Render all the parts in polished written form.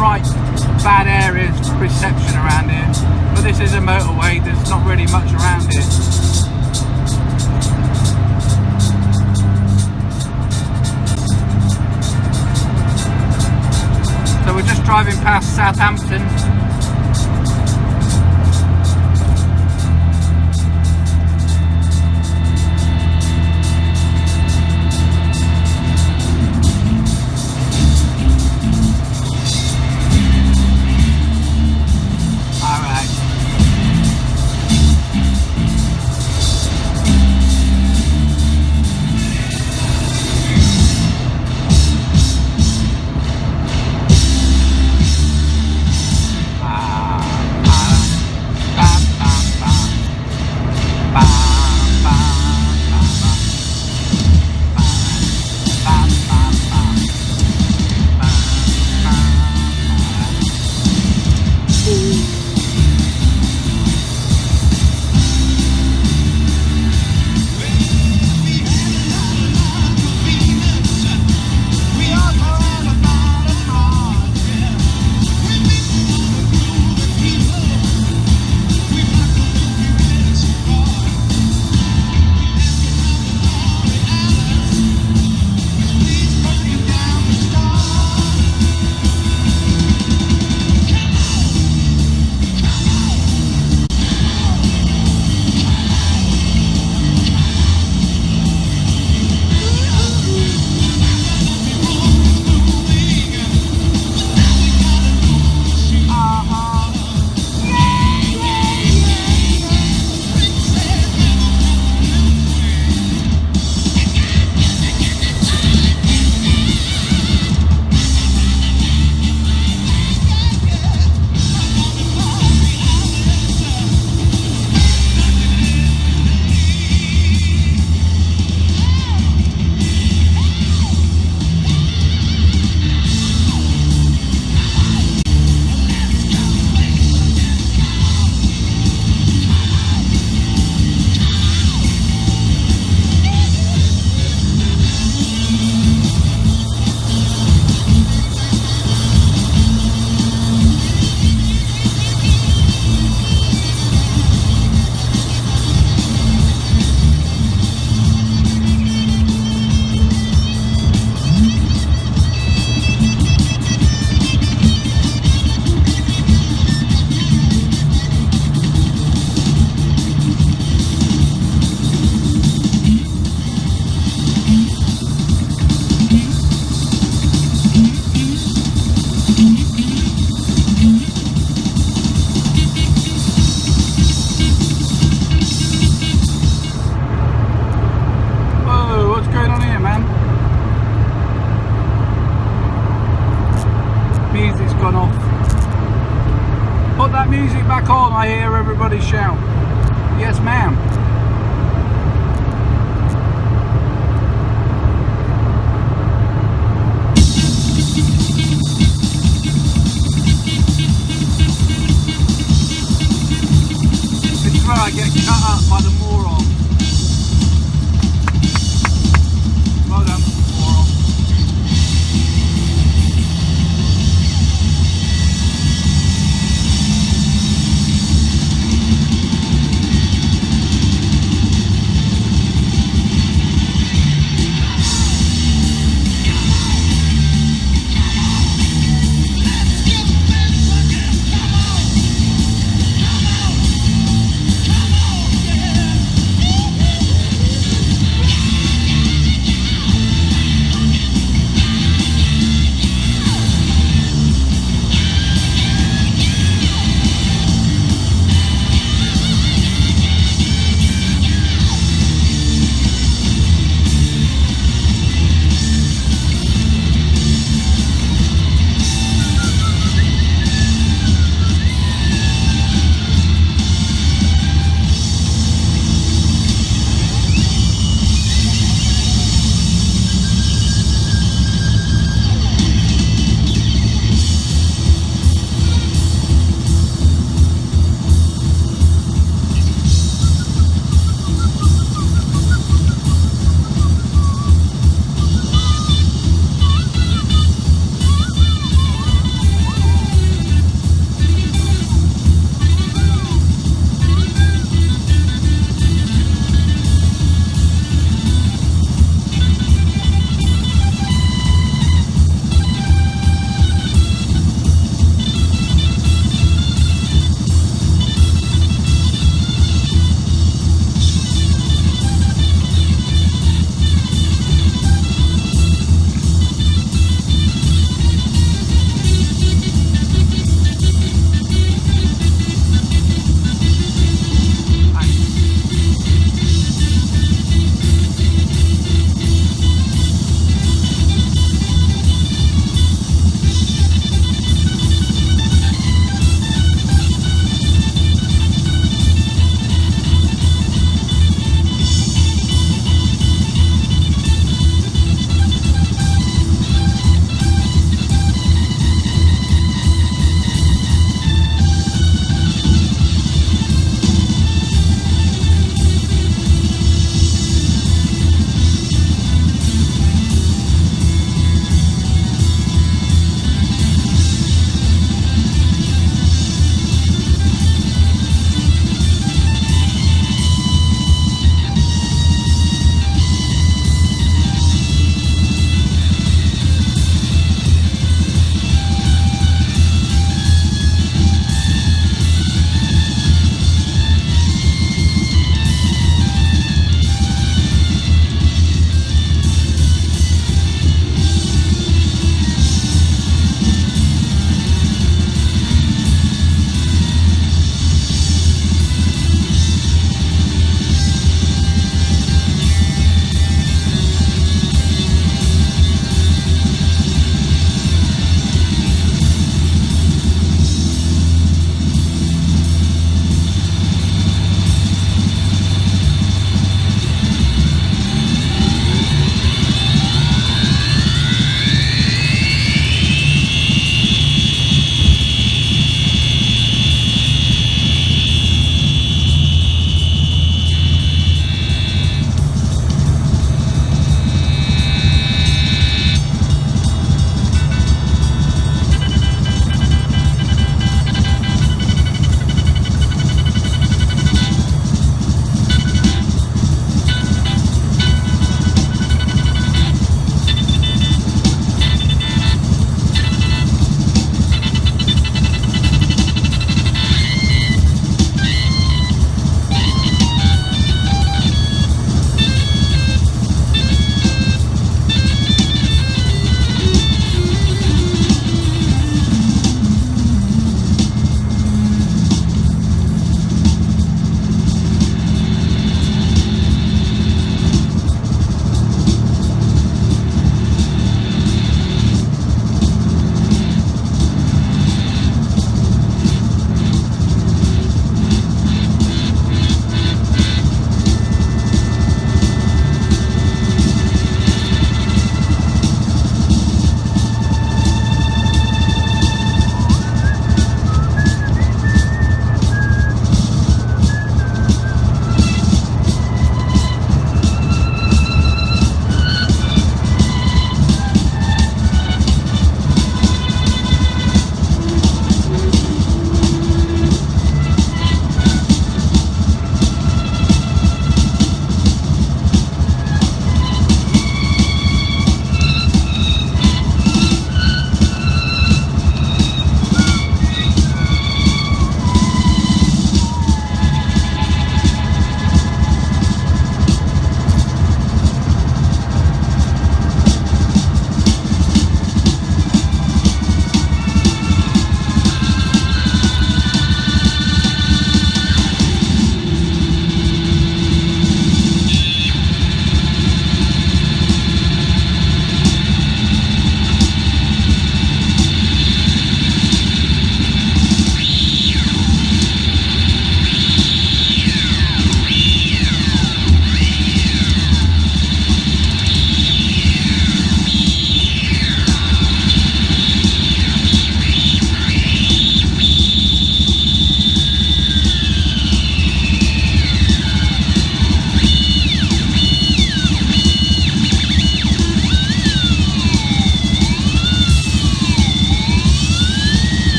right bad areas for reception around here, but this is a motorway, there's not really much around here. So we're just driving past Southampton. Music back on, I hear everybody shout. Yes, ma'am. This is where I get cut up by the moron. Well done, moron.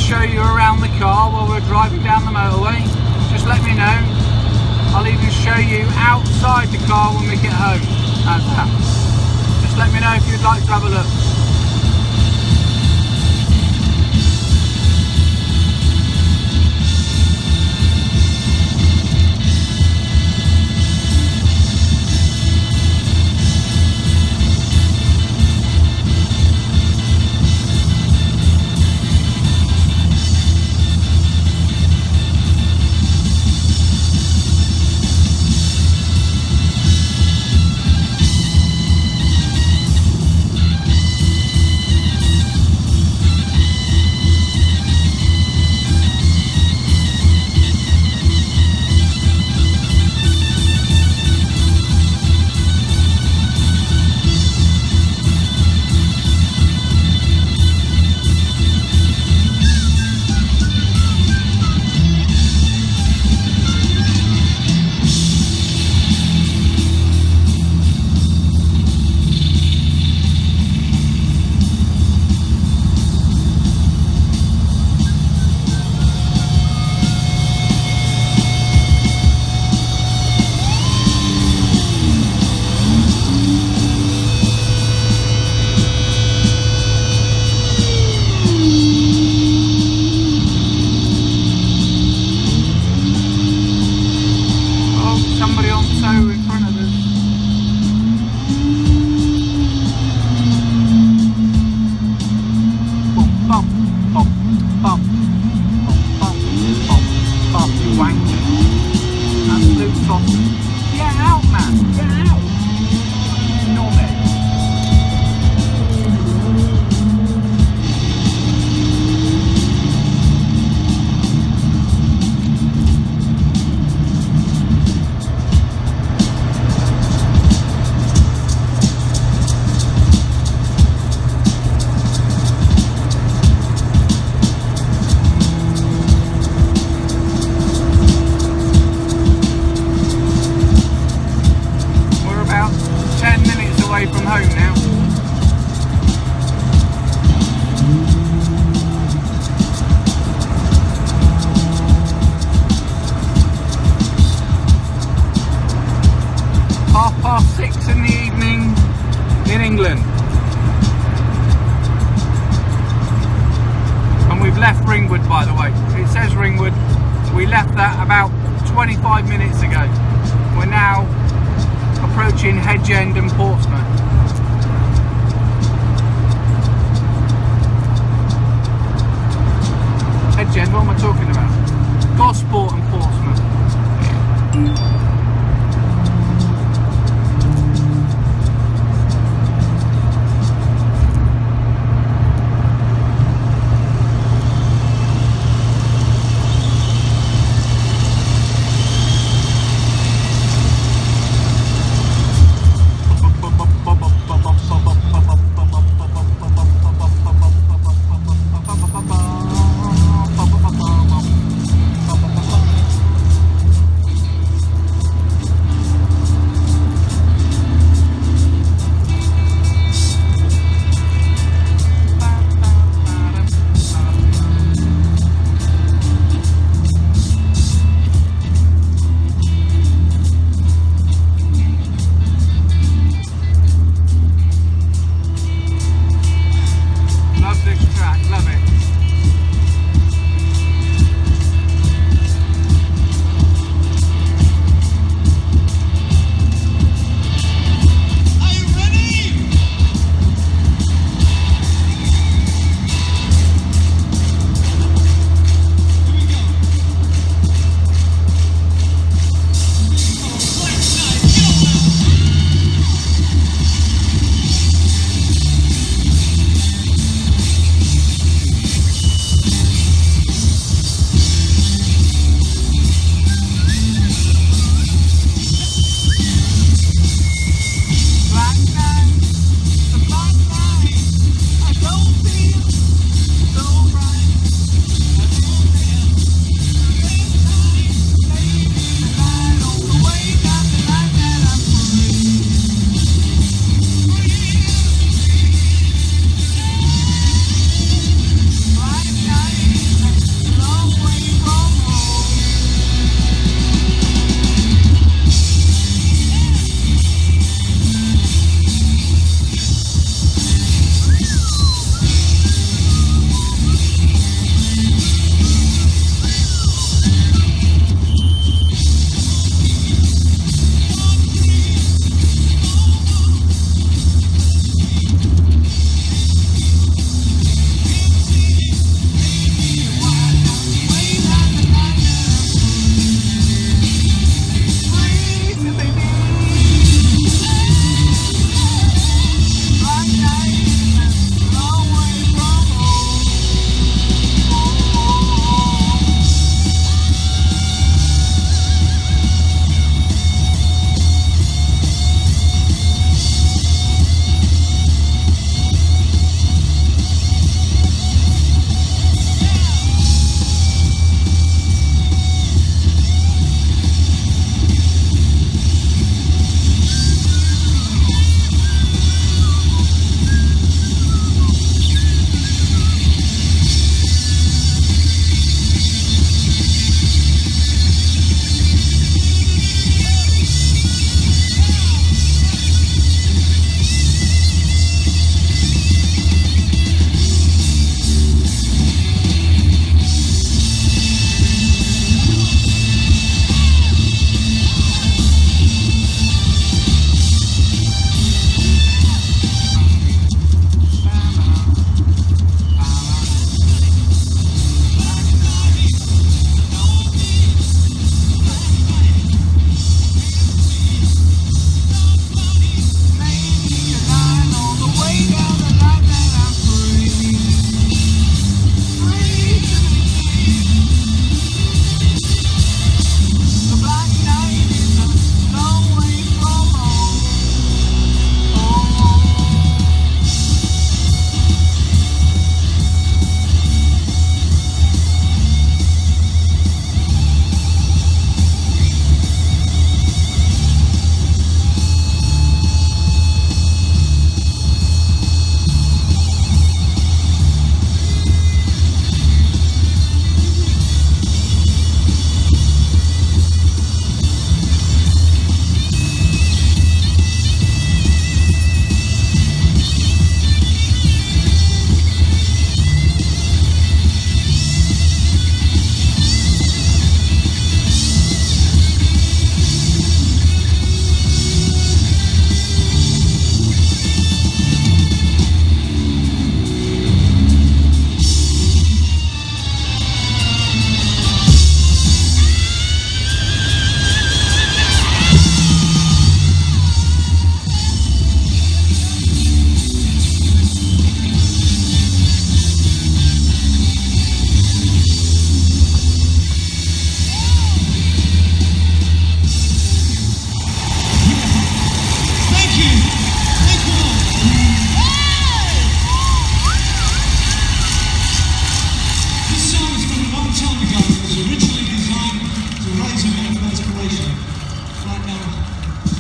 show you around the car while we're driving down the motorway, just let me know. I'll even show you outside the car when we get home. How's that? Just let me know if you'd like to have a look. From home now. .6 in the evening in England, and we've left Ringwood, by the way. It says Ringwood. We left that about 25 minutes ago. We're now approaching Hedge End and Portsmouth. Hedge End, what am I talking about? Gosport and Portsmouth.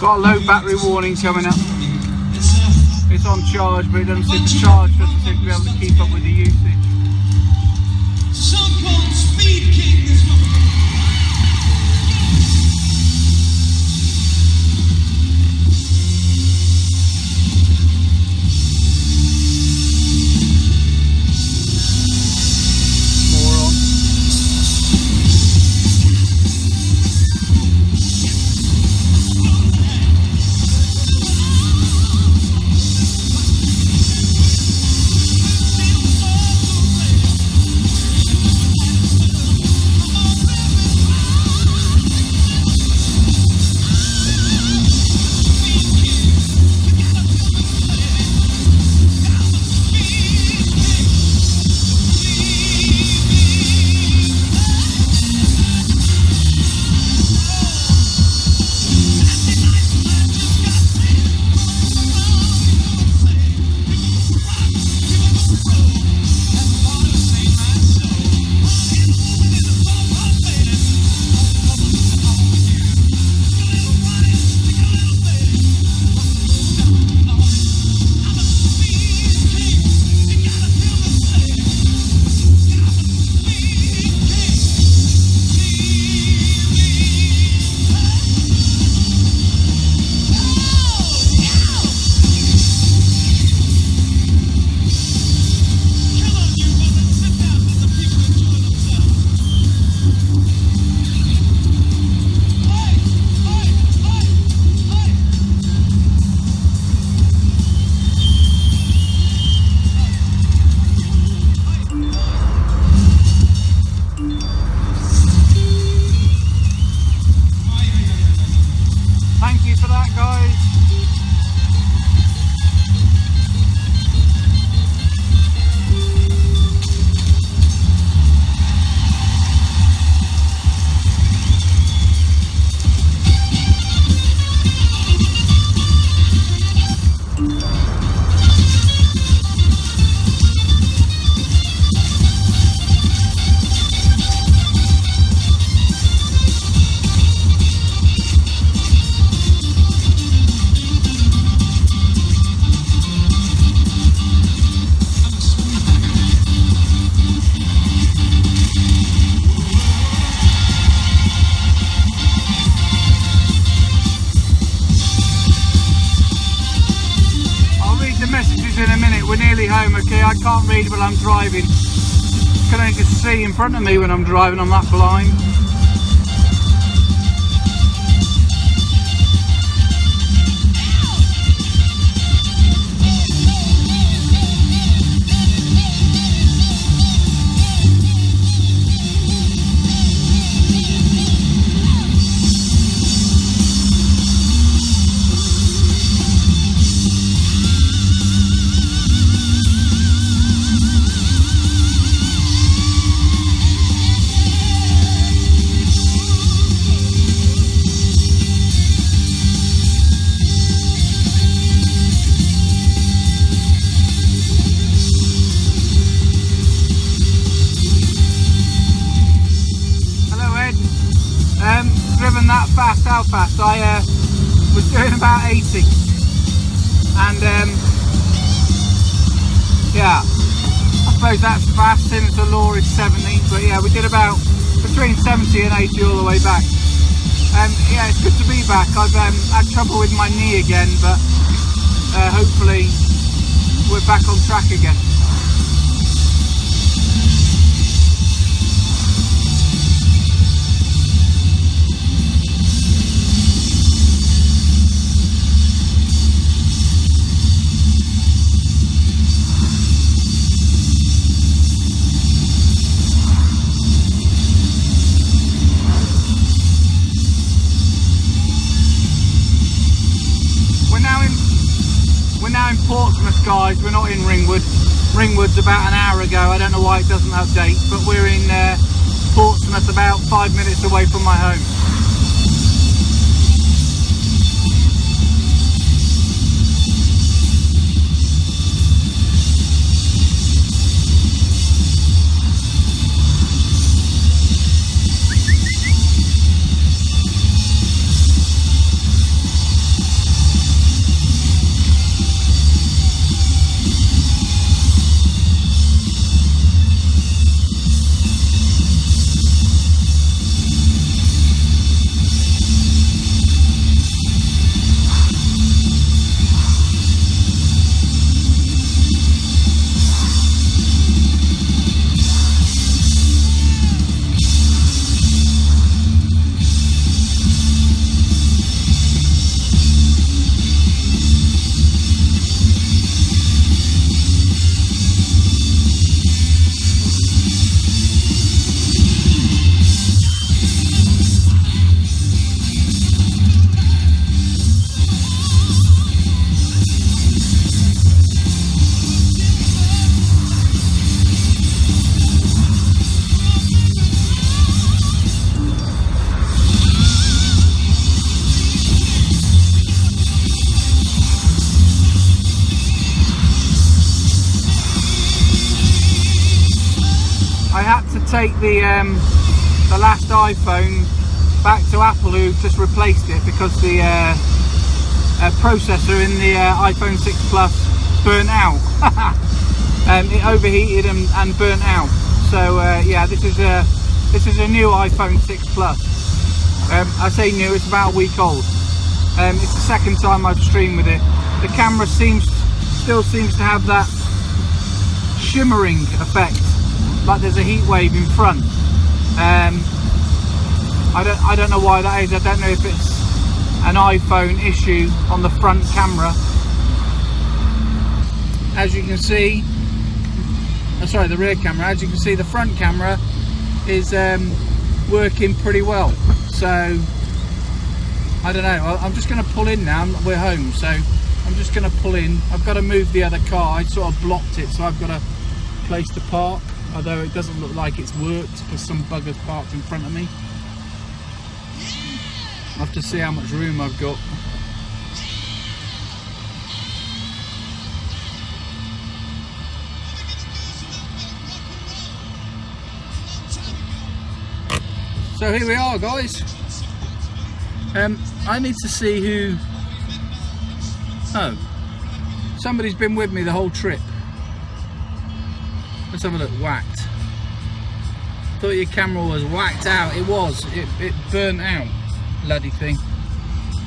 Got a low battery warning coming up. It's on charge, but it doesn't seem to charge, doesn't seem to be able to keep up with the usage. So-called Speed King this morning. In a minute, we're nearly home. Okay, I can't read while I'm driving. Can only just see in front of me when I'm driving. I'm that blind. Driven that fast, how fast? I was doing about 80, and yeah, I suppose that's fast since the law is 70, but yeah, we did about between 70 and 80 all the way back. Yeah, it's good to be back. I've had trouble with my knee again, but hopefully we're back on track again. Portsmouth, guys. We're not in Ringwood. Ringwood's about an hour ago. I don't know why it doesn't update, but we're in Portsmouth, about 5 minutes away from my home. to take the last iPhone back to Apple, who just replaced it because the processor in the iPhone 6 Plus burnt out. It overheated and burnt out. So yeah, this is a new iPhone 6 Plus. I say new, it's about a week old. It's the second time I've streamed with it. The camera still seems to have that shimmering effect, like there's a heat wave in front. I don't know why that is. I don't know if it's an iPhone issue on the front camera. As you can see, sorry, the rear camera. As you can see, the front camera is working pretty well. So I don't know. I'm just going to pull in now. We're home, so I'm just going to pull in. I've got to move the other car. I sort of blocked it, so I've got a place to park. Although it doesn't look like it's worked because some bugger's parked in front of me. I have to see how much room I've got. So here we are, guys. I need to see who... Oh, somebody's been with me the whole trip. Let's have a look. Whacked. Thought your camera was whacked out. It was. It burnt out. Bloody thing.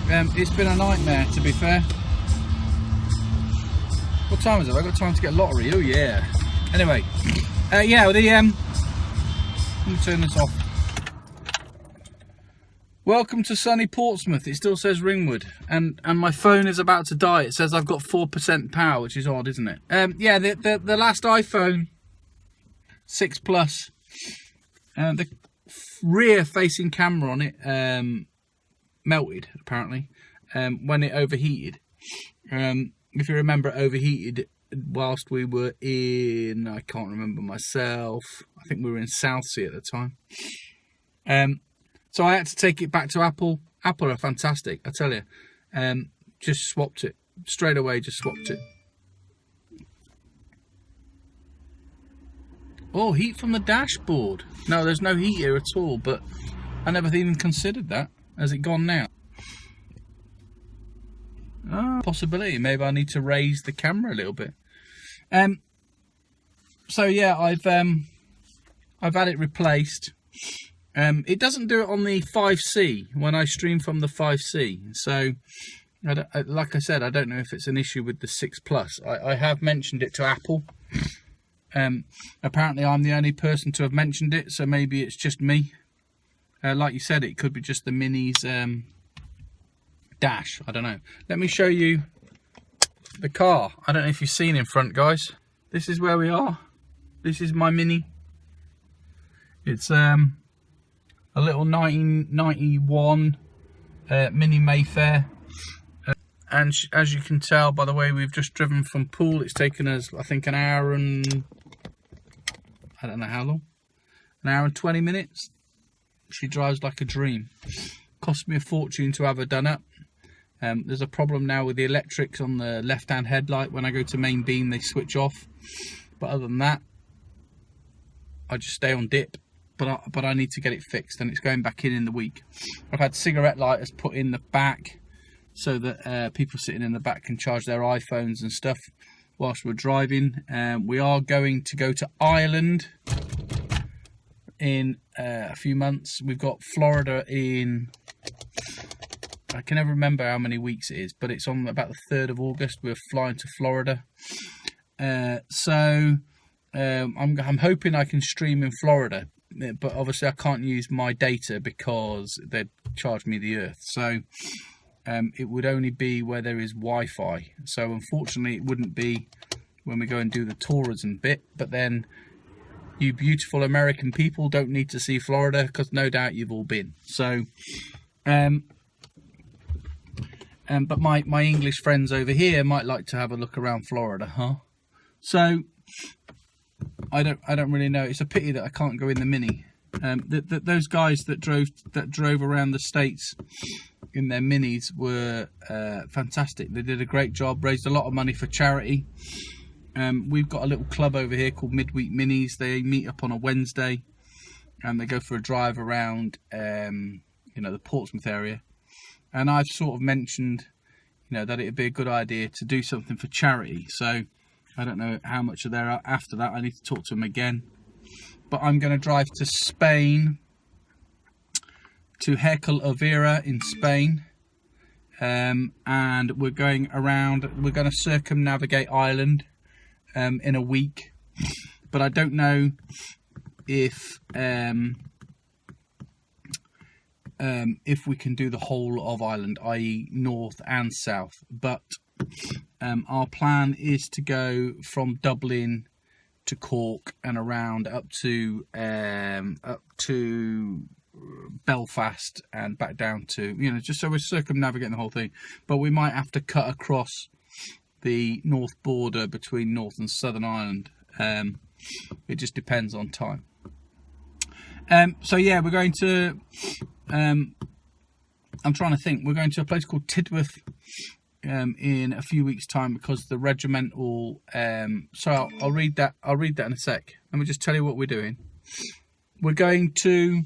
It's been a nightmare, to be fair. What time is it? I've got time to get lottery. Oh yeah. Anyway, yeah. Let me turn this off. Welcome to sunny Portsmouth. It still says Ringwood, and my phone is about to die. It says I've got 4% power, which is odd, isn't it? Yeah, the last iPhone 6 Plus, the rear facing camera on it melted apparently when it overheated. If you remember, it overheated whilst we were in, I can't remember myself, I think we were in Southsea at the time. So I had to take it back to Apple. Apple are fantastic, I tell you. Just swapped it straight away, just swapped it. Oh, heat from the dashboard. No, there's no heat here at all, but I never even considered that. Has it gone now? Oh, possibility. Maybe I need to raise the camera a little bit. So yeah, I've had it replaced. It doesn't do it on the 5C when I stream from the 5C. So, like I said, I don't know if it's an issue with the 6 Plus. I have mentioned it to Apple. Apparently I'm the only person to have mentioned it, so maybe it's just me. Like you said, it could be just the Mini's dash. I don't know. Let me show you the car. I don't know if you've seen in front, guys. This is where we are. This is my Mini. It's a little 1991 Mini Mayfair. And as you can tell by the way we've just driven from Poole, it's taken us, I think, an hour and... I don't know how long. An hour and 20 minutes. She drives like a dream. Cost me a fortune to have her done up. There's a problem now with the electrics on the left-hand headlight. When I go to main beam, they switch off. But other than that, I just stay on dip. But I need to get it fixed, and it's going back in the week. I've had cigarette lighters put in the back so that people sitting in the back can charge their iPhones and stuff whilst we're driving. We are going to go to Ireland in a few months. We've got Florida in, I can never remember how many weeks it is, but it's on about the 3rd of August. We're flying to Florida. So I'm hoping I can stream in Florida, but obviously I can't use my data because they'd charge me the earth. So it would only be where there is Wi-Fi. So unfortunately it wouldn't be when we go and do the tourism bit. But then you beautiful American people don't need to see Florida, because no doubt you've all been. So but my English friends over here might like to have a look around Florida, huh? So I don't really know. It's a pity that I can't go in the Mini. Those guys that drove around the States in their Minis were fantastic. They did a great job, raised a lot of money for charity. We've got a little club over here called Midweek Minis. They meet up on a Wednesday. and they go for a drive around, you know, the Portsmouth area. And I've sort of mentioned, you know, that it'd be a good idea to do something for charity. So I don't know how much are there after that. I need to talk to them again. But I'm going to drive to Spain, to Hekel Overa in Spain. And we're going around, we're going to circumnavigate Ireland in a week. But I don't know if we can do the whole of Ireland, i.e. north and south. But our plan is to go from Dublin to Cork and around up to Belfast and back down to, you know, just so we're circumnavigating the whole thing. But we might have to cut across the north border between North and Southern Ireland. It just depends on time. So yeah, we're going to I'm trying to think. We're going to a place called Tidworth in a few weeks' time, because the regimental so I'll read that in a sec. Let me just tell you what we're doing. We're going to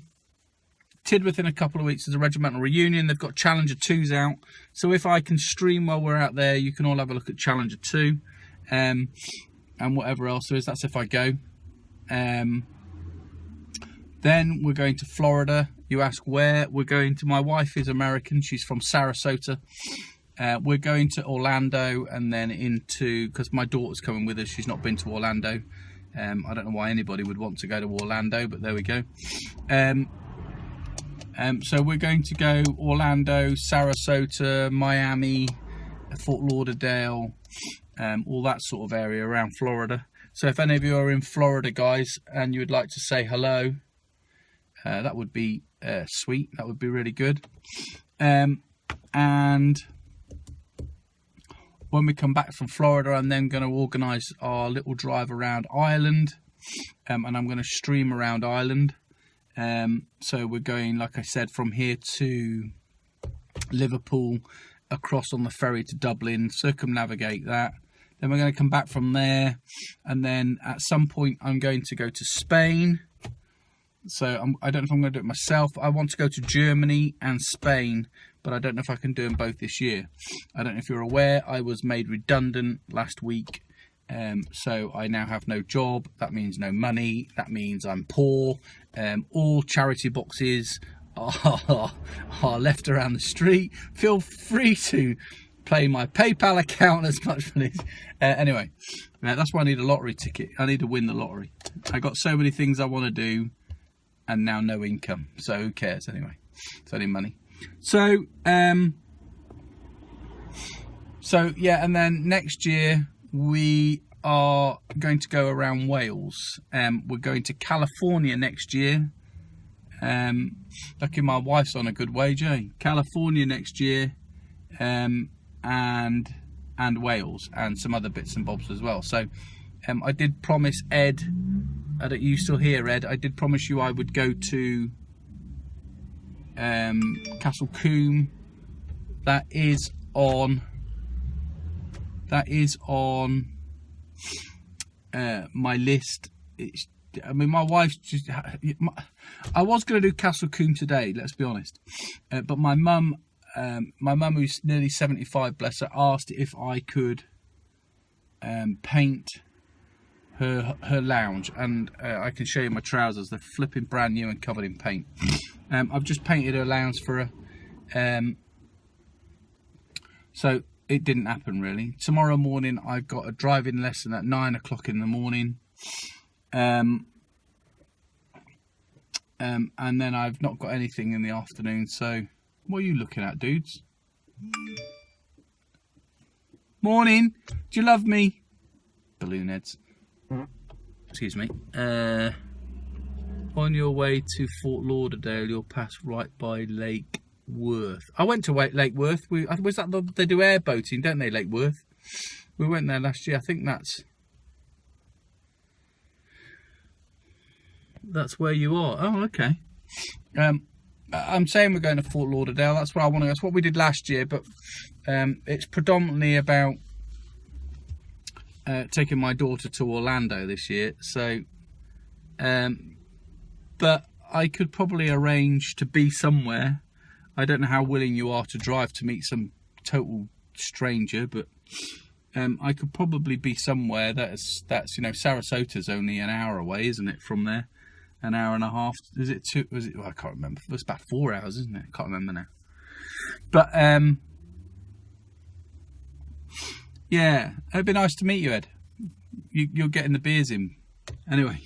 Tidworth in a couple of weeks. There's a regimental reunion. They've got Challenger 2s out, so if I can stream while we're out there, you can all have a look at Challenger 2 and whatever else there is. That's if I go. Then we're going to Florida. You ask where? We're going to, my wife is American, she's from Sarasota. We're going to Orlando, and then into, because my daughter's coming with us, she's not been to Orlando. I don't know why anybody would want to go to Orlando, but there we go. So we're going to go Orlando, Sarasota, Miami, Fort Lauderdale, all that sort of area around Florida. So if any of you are in Florida, guys, and you would like to say hello, that would be sweet. That would be really good. And when we come back from Florida, I'm then going to organise our little drive around Ireland, and I'm going to stream around Ireland. So we're going, like I said, from here to Liverpool, across on the ferry to Dublin, circumnavigate that. Then we're going to come back from there, and then at some point I'm going to go to Spain. So I don't know if I'm going to do it myself. I want to go to Germany and Spain, but I don't know if I can do them both this year. I don't know if you're aware, I was made redundant last week. So I now have no job. That means no money. That means I'm poor. All charity boxes are left around the street. Feel free to play my PayPal account as much money. Anyway, that's why I need a lottery ticket. I need to win the lottery. I got so many things I want to do, and now no income. So who cares anyway? It's only money. So yeah, and then next year we are going to go around Wales. We're going to California next year. Lucky my wife's on a good wage, eh? California next year, and Wales, and some other bits and bobs as well. So I did promise Ed, are you still here, Ed? I did promise you I would go to Castle Combe. That is on my list. I mean, my wife's just, I was going to do Castle Combe today, let's be honest, but my mum who's nearly 75, bless her, asked if I could paint her lounge, and I can show you my trousers. They're flipping brand new and covered in paint. I've just painted her lounge for her, so it didn't happen really. Tomorrow morning I've got a driving lesson at 9 o'clock in the morning, and then I've not got anything in the afternoon. So what are you looking at, dudes? Morning. Do you love me? Balloon heads. Excuse me. On your way to Fort Lauderdale, you'll pass right by Lake Worth. I went to Lake Worth. Was that they do airboating, don't they, Lake Worth? We went there last year. I think that's where you are. Oh, okay. I'm saying we're going to Fort Lauderdale. That's where I want to go. That's what we did last year, but it's predominantly about taking my daughter to Orlando this year. So, but I could probably arrange to be somewhere. I don't know how willing you are to drive to meet some total stranger, but I could probably be somewhere that's you know, Sarasota's only an hour away, isn't it, from there? An hour and a half. Is it two? Was it? Well, I can't remember. It's about 4 hours, isn't it? I can't remember now. But yeah, it'd be nice to meet you, Ed. You're getting the beers in. Anyway,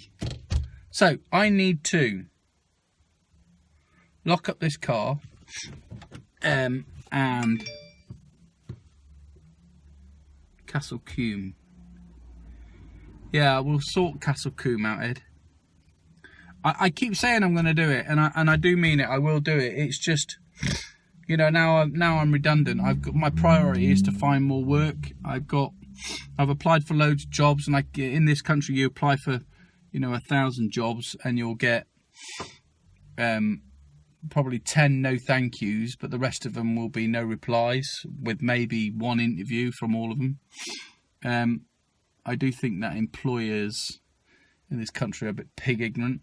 so I need to lock up this car and Castle Combe. Yeah, we'll sort Castle Combe out, Ed. I keep saying I'm going to do it, and I do mean it. I will do it. It's just, you know, now I'm redundant. I've got, my priority is to find more work. I've applied for loads of jobs, and in this country you apply for, you know, 1,000 jobs, and you'll get probably 10 no thank yous, but the rest of them will be no replies, with maybe one interview from all of them. I do think that employers in this country are a bit pig ignorant.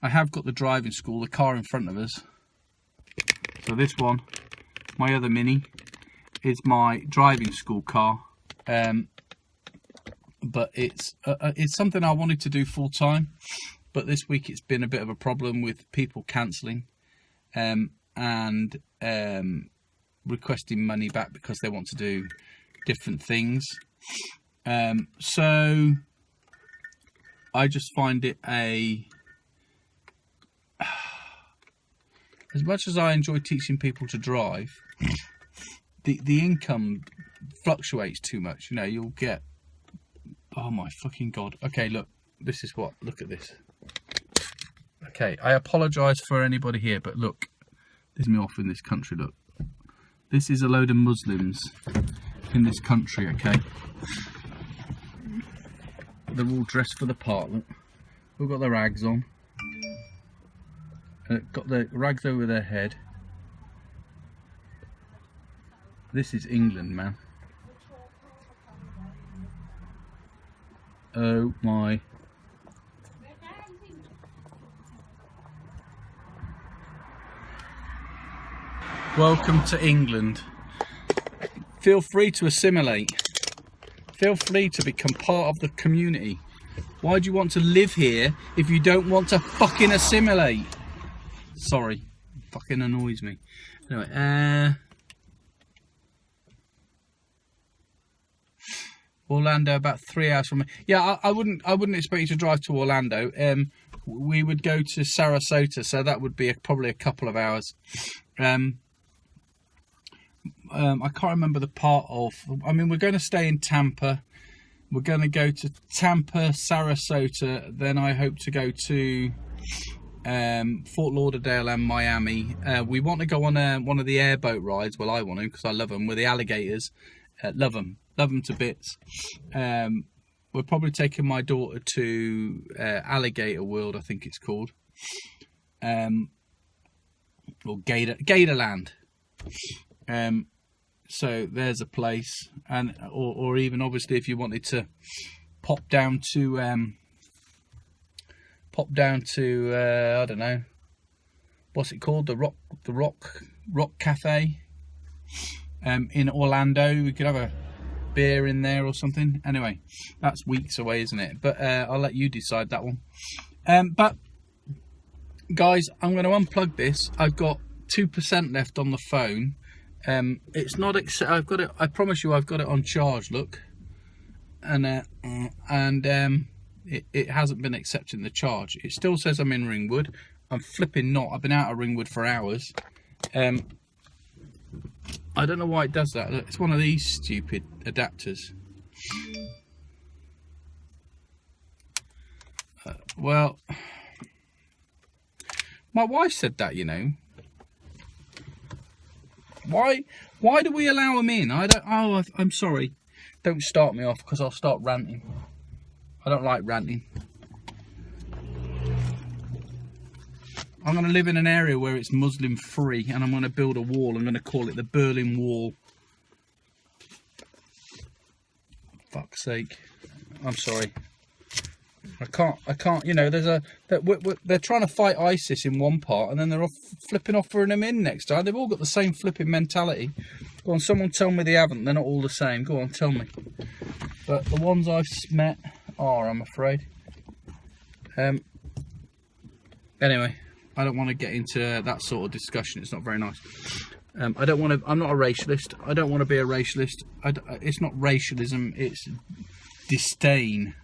I have got the driving school, the car in front of us. So this one, my other Mini, is my driving school car. But it's something I wanted to do full time. But this week it's been a bit of a problem with people cancelling and requesting money back because they want to do different things. So I just find it as much as I enjoy teaching people to drive, the income fluctuates too much. You know, you'll get, oh my fucking god. Okay, look, this is what, look at this. Okay, I apologise for anybody here, but look, there's me off in this country, look. This is a load of Muslims in this country, okay? They're all dressed for the part, look. They've got their rags on. Got the rags over their head. This is England, man. Oh my. Welcome to England. Feel free to assimilate. Feel free to become part of the community. Why do you want to live here if you don't want to fucking assimilate? Sorry, fucking annoys me. Anyway, Orlando, about 3 hours from me. Yeah, I wouldn't expect you to drive to Orlando. We would go to Sarasota, so that would be probably a couple of hours. I can't remember the part of. I mean, we're going to stay in Tampa. We're going to go to Tampa, Sarasota. Then I hope to go to Fort Lauderdale and Miami. We want to go on one of the airboat rides. Well, I want to, because I love them, with the alligators. Love them to bits. We're probably taking my daughter to Alligator World, I think it's called, or Gatorland. So there's a place, and or even obviously if you wanted to pop down to I don't know, what's it called, the Rock Cafe in Orlando. We could have a beer in there or something. Anyway, that's weeks away, isn't it? But I'll let you decide that one. But guys, I'm going to unplug this. I've got 2% left on the phone. It's not. I've got it. I promise you, I've got it on charge. Look, and it hasn't been accepting the charge. It still says I'm in Ringwood. I'm flipping not. I've been out of Ringwood for hours. I don't know why it does that. It's one of these stupid adapters. Well, my wife said that, you know. Why do we allow them in? I'm sorry. Don't start me off, because I'll start ranting. I don't like ranting. I'm going to live in an area where it's Muslim free, and I'm going to build a wall. I'm going to call it the Berlin Wall. Fuck's sake. I'm sorry. I can't, you know, they're trying to fight ISIS in one part, and then they're flipping offering them in next time. They've all got the same flipping mentality. Go on, someone tell me they haven't. They're not all the same. Go on, tell me. But the ones I've met are, I'm afraid. Anyway, I don't want to get into that sort of discussion. It's not very nice. I don't want to. I'm not a racialist. I don't want to be a racialist. It's not racialism. It's disdain.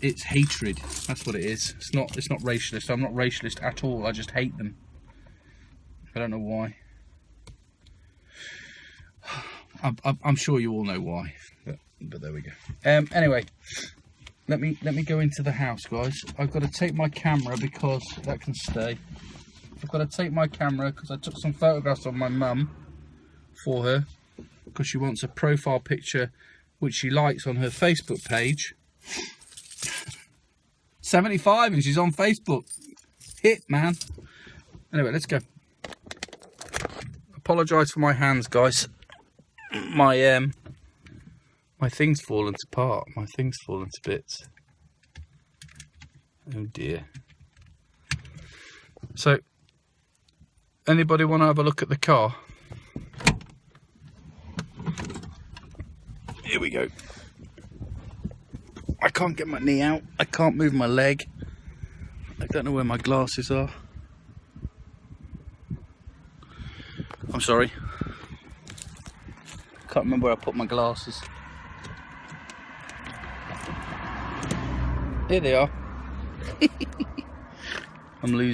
It's hatred. That's what it is. It's not racialist. I'm not racialist at all. I just hate them. I don't know why. I'm sure you all know why. But there we go. Anyway, let me go into the house, guys. I've got to take my camera because that can stay. I've got to take my camera because I took some photographs of my mum for her because she wants a profile picture which she likes on her Facebook page. 75 and she's on Facebook. Hit, man. Anyway, let's go. Apologise for my hands, guys. My thing's fallen apart. My thing's fallen to bits. Oh dear. So, anybody want to have a look at the car? Here we go. I can't get my knee out. I can't move my leg. I don't know where my glasses are. I'm sorry. Can't remember where I put my glasses. Here they are. I'm losing.